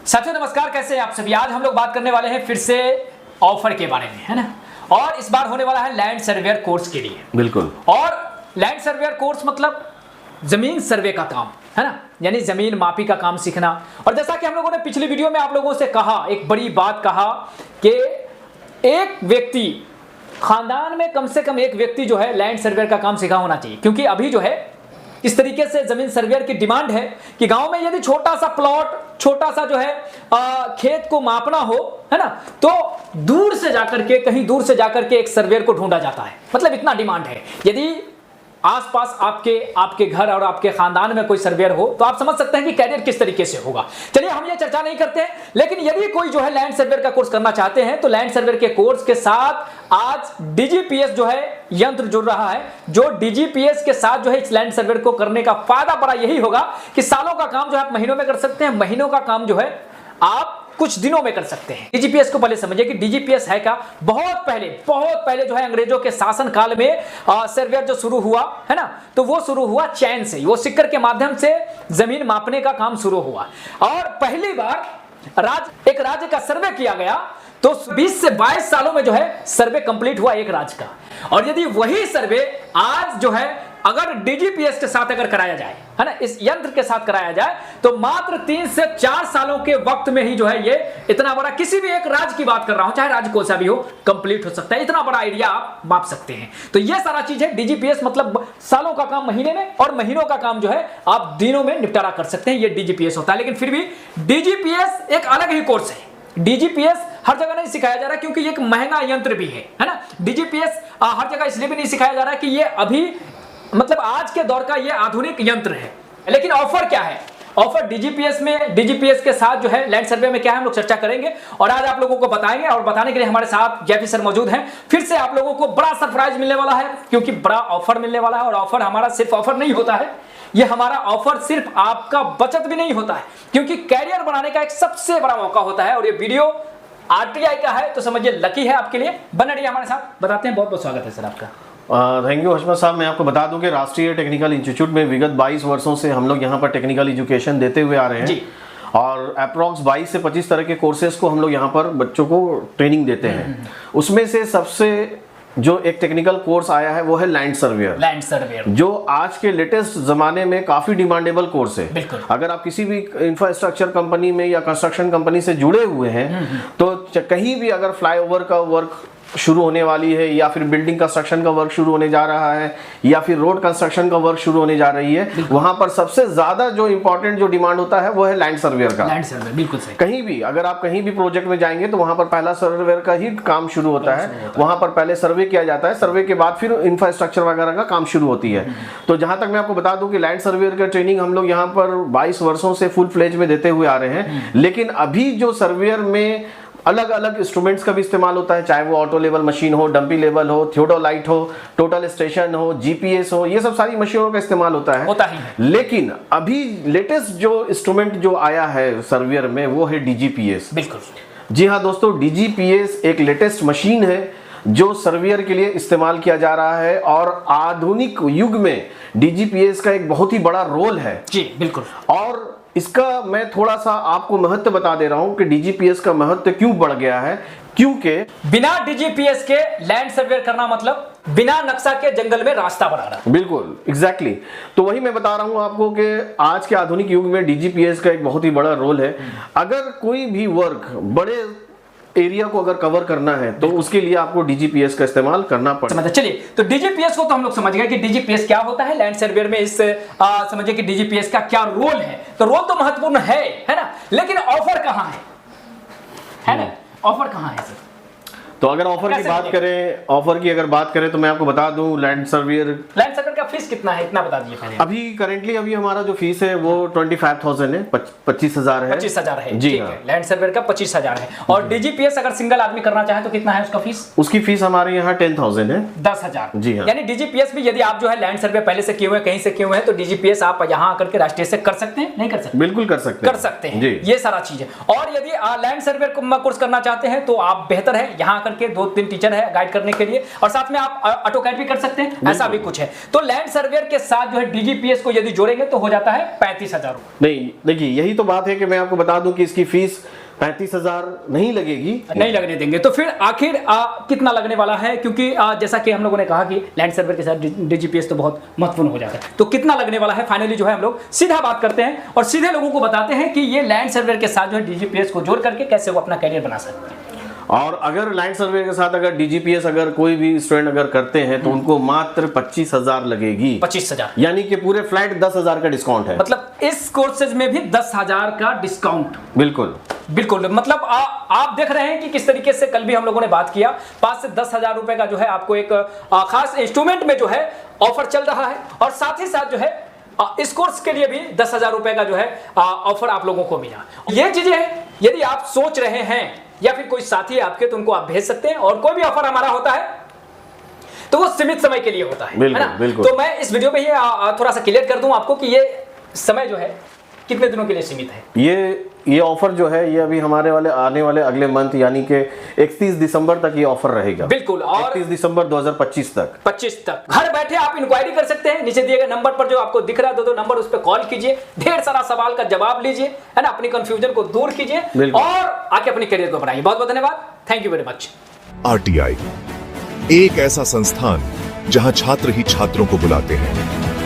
साथियों नमस्कार, कैसे हैं आप सभी। आज हम लोग बात करने वाले हैं फिर से ऑफर के बारे में, है ना। और इस बार होने वाला है लैंड सर्वेयर कोर्स के लिए। बिल्कुल। और लैंड सर्वेयर कोर्स मतलब जमीन सर्वे का काम, है ना, यानी जमीन मापी का काम सीखना। और जैसा कि हम लोगों ने पिछली वीडियो में आप लोगों से कहा, एक बड़ी बात कहा कि एक व्यक्ति, खानदान में कम से कम एक व्यक्ति जो है लैंड सर्वेयर का काम सीखा होना चाहिए। क्योंकि अभी जो है इस तरीके से जमीन सर्वेयर की डिमांड है कि गांव में यदि छोटा सा प्लॉट, छोटा सा जो है खेत को मापना हो, है ना, तो दूर से जाकर के, कहीं दूर से जाकर के एक सर्वेयर को ढूंढा जाता है। मतलब इतना डिमांड है। यदि आसपास आपके घर और आपके खानदान में कोई सर्वेयर हो तो आप समझ सकते हैं कि कैरियर किस तरीके से होगा। चलिए हम ये चर्चा नहीं करते हैं, लेकिन यदि कोई जो है लैंड सर्वेयर का कोर्स करना चाहते हैं तो लैंड सर्वेयर के कोर्स के साथ आज डीजीपीएस जो है यंत्र जुड़ रहा है। जो डीजीपीएस के साथ जो है इस लैंड सर्वेयर को करने का फायदा बड़ा यही होगा कि सालों का काम जो है आप महीनों में कर सकते हैं, महीनों का काम जो है आप कुछ दिनों में कर सकते हैं। डीजीपीएस को पहले समझिए कि डीजीपीएस है क्या। बहुत पहले जो है अंग्रेजों के शासन काल में सर्वेयर जो शुरू हुआ, है ना, तो वो शुरू हुआ चैन से, वो सिक्कर के माध्यम से जमीन मापने का काम शुरू हुआ। और पहली बार एक राज्य का सर्वे किया गया तो 20 से 22 सालों में जो है सर्वे कंप्लीट हुआ एक राज्य का। और यदि वही सर्वे आज जो है अगर डीजीपीएस के साथ अगर कराया जाए, है ना, इस यंत्र के साथ कराया जाए तो मात्र 3 से 4 सालों के वक्त में ही जो है ये इतना बड़ा, किसी भी एक राज्य की बात कर रहा हूं, चाहे राज्य कोई सा भी हो, कंप्लीट हो सकता है। इतना बड़ा एरिया आप माप सकते हैं। तो ये सारा चीज है डीजीपीएस, मतलब सालों का काम महीने में और महीनों का काम जो है आप दिनों में निपटारा कर सकते हैं। ये डीजीपीएस होता है। लेकिन फिर भी डीजीपीएस एक अलग ही कोर्स है। डीजीपीएस हर जगह नहीं सिखाया जा रहा क्योंकि ये एक महंगा यंत्र भी है ना। डीजीपीएस हर जगह इसलिए भी नहीं सिखाया जा रहा कि ये अभी मतलब आज के दौर का ये आधुनिक यंत्र है। लेकिन ऑफर क्या है? ऑफर डीजीपीएस में, डीजीपीएस के साथ जो है लैंड सर्वे में क्या है हम लोग चर्चा करेंगे और आज आप लोगों को बताएंगे। और बताने के लिए हमारे साथ जयपी सर मौजूद हैं। फिर से आप लोगों को बड़ा सरप्राइज मिलने वाला है क्योंकि बड़ा ऑफर मिलने वाला है। और ऑफर हमारा सिर्फ ऑफर नहीं होता है, ये हमारा ऑफर सिर्फ आपका बचत भी नहीं होता है, क्योंकि कैरियर बनाने का एक सबसे बड़ा मौका होता है। और ये वीडियो आरटीआई का है तो समझिए लकी है आपके लिए। बने रहिए हमारे साथ। बताते हैं, बहुत बहुत स्वागत है सर आपका। थैंक यू हशमत साहब। मैं आपको बता दूं कि राष्ट्रीय टेक्निकल इंस्टीट्यूट में विगत 22 वर्षों से हम लोग यहाँ पर टेक्निकल एजुकेशन देते हुए आ रहे हैं जी। और अप्रॉक्स 22 से 25 तरह के कोर्सेज को हम लोग यहाँ पर बच्चों को ट्रेनिंग देते हैं। उसमें से सबसे जो एक टेक्निकल कोर्स आया है वो है लैंड सर्वेयर, जो आज के लेटेस्ट जमाने में काफी डिमांडेबल कोर्स है। अगर आप किसी भी इंफ्रास्ट्रक्चर कंपनी में या कंस्ट्रक्शन कंपनी से जुड़े हुए हैं तो कहीं भी अगर फ्लाईओवर का वर्क शुरू होने वाली है या फिर बिल्डिंग कंस्ट्रक्शन का वर्क शुरू होने जा रहा है या फिर रोड कंस्ट्रक्शन का वर्क शुरू होने जा रही है, वहां पर सबसे ज्यादा जो इंपॉर्टेंट जो डिमांड होता है वो है लैंड सर्वेयर का। लैंड सर्वेयर बिल्कुल सही। कहीं भी अगर आप कहीं भी प्रोजेक्ट में जाएंगे तो वहां पर पहला सर्वेयर का ही काम शुरू होता है। वहां पर पहले सर्वे किया जाता है, सर्वे के बाद फिर इंफ्रास्ट्रक्चर वगैरह का काम शुरू होती है। तो जहां तक मैं आपको बता दूं कि लैंड सर्वेयर का ट्रेनिंग हम लोग यहाँ पर 22 वर्षों से फुल फ्लेज में देते हुए आ रहे हैं। लेकिन अभी जो सर्वेयर में अलग अलग इंस्ट्रूमेंट्स का भी इस्तेमाल होता है, चाहे वो ऑटो लेवल मशीन हो, डंपी लेवल हो, थियोडोलाइट हो, टोटल स्टेशन हो, जीपीएस हो, ये सब सारी मशीनों का इस्तेमाल होता है। लेकिन अभी लेटेस्ट जो इंस्ट्रूमेंट जो आया है सर्वेयर में वो है डीजीपीएस। बिल्कुल जी हाँ दोस्तों, डीजीपीएस एक लेटेस्ट मशीन है जो सर्वेयर के लिए इस्तेमाल किया जा रहा है। और आधुनिक युग में डीजीपीएस का एक बहुत ही बड़ा रोल है जी। बिल्कुल। और इसका मैं थोड़ा सा आपको महत्व बता दे रहा हूं कि डीजीपीएस का महत्व क्यों बढ़ गया है। क्योंकि बिना डीजीपीएस के लैंड सर्वेयर करना मतलब बिना नक्शा के जंगल में रास्ता बनाना। बिल्कुल एग्जैक्टली। तो वही मैं बता रहा हूं आपको कि आज के आधुनिक युग में डीजीपीएस का एक बहुत ही बड़ा रोल है। अगर कोई भी वर्क बड़े एरिया को अगर कवर करना है तो उसके लिए आपको डीजीपीएस का इस्तेमाल करना पड़ेगा। चलिए, तो डीजीपीएस को तो हम लोग समझ गए कि डीजीपीएस क्या होता है। लैंड सर्वेयर में इस समझिए कि डीजीपीएस का क्या रोल है। तो रोल तो महत्वपूर्ण है ना, लेकिन ऑफर कहाँ है ना, ऑफर कहाँ है सर? तो अगर ऑफर की अगर बात करें तो मैं आपको बता दूं लैंड सर्वेयर का फीस कितना है, इतना बता दीजिए पहले। अभी करेंटली हमारा जो फीस है वो 25,000 है, 25,000 है। 25,000 है जी हाँ। लैंड सर्वेयर का 25,000 है। और डीजीपीएस अगर सिंगल आदमी करना चाहे तो कितना है उसका फीस? उसकी फीस हमारे यहाँ 10,000 है, 10,000 जी हाँ। यानी डीजीपीएस भी यदि आप जो है लैंड सर्वे पहले से किए हुए कहीं से किए हुए हैं तो डीजीपीएस आप यहाँ आकर के राष्ट्रीय से कर सकते हैं, नहीं कर सकते? बिल्कुल कर सकते हैं ये सारा चीज है। और यदि लैंड सर्वेयर कोर्स करना चाहते हैं तो आप बेहतर है यहाँ आकर के 2-3 टीचर है गाइड करने के लिए, और साथ में आप ऑटोकैड भी कर सकते हैं, ऐसा भी कुछ है। तो लैंड सर्वेयर के साथ जो है डीजीपीएस को यदि जोड़ेंगे तो हो जाता है 35,000 रुपए। नहीं, देखिए यही तो बात है कि मैं आपको बता दूं कि इसकी फीस 35,000 नहीं लगेगी, नहीं लगने देंगे। तो फिर आखिर कितना लगने वाला है, क्योंकि जैसा कि हम लोगों ने कहा कि लैंड सर्वेयर के साथ डीजीपीएस तो बहुत महत्वपूर्ण हो जाता है, तो कितना लगने वाला है फाइनली जो है हम लोग सीधा बात करते हैं और सीधे लोगों को बताते हैं कि ये लैंड सर्वेयर के साथ जो है डीजीपीएस को जोड़ करके कैसे वो अपना कैरियर बना सकते हैं। और अगर लैंड सर्वे के साथ अगर डीजीपीएस अगर कोई भी स्टूडेंट अगर करते हैं तो उनको मात्र 25,000 लगेगी। 25,000 यानी कि पूरे फ्लैट 10,000 का डिस्काउंट है। मतलब इस कोर्सेज में भी 10,000 का डिस्काउंट। बिल्कुल बिल्कुल, मतलब आप देख रहे हैं कि किस तरीके से कल भी हम लोगों ने बात किया, 5 से 10,000 रुपए का जो है आपको एक खास इंस्ट्रूमेंट में जो है ऑफर चल रहा है और साथ ही साथ जो है इस कोर्स के लिए भी 10,000 रुपए का जो है ऑफर आप लोगों को मिला। ये चीजें यदि आप सोच रहे हैं या फिर कोई साथी है आपके तो उनको आप भेज सकते हैं। और कोई भी ऑफर हमारा होता है तो वो सीमित समय के लिए होता है ना। तो मैं इस वीडियो में ये थोड़ा सा क्लियर कर दूं आपको कि ये समय जो है कितने दिनों के लिए सीमित है। ये ऑफर जो है ये अभी हमारे वाले आने वाले अगले मंथ यानी कि 31 दिसंबर तक ये ऑफर रहेगा। बिल्कुल, और 31 दिसंबर 2025 तक घर बैठे आप इंक्वायरी कर सकते हैं। नीचे दिए गए नंबर पर जो आपको दिख रहा है 2 नंबर, उस पर कॉल कीजिए, ढेर सारा सवाल का जवाब लीजिए, है ना, अपनी कंफ्यूजन को दूर कीजिए और आके अपने करियर को बनाइए। बहुत बहुत धन्यवाद, thank you very much. RTI एक ऐसा संस्थान जहां छात्र ही छात्रों को बुलाते हैं।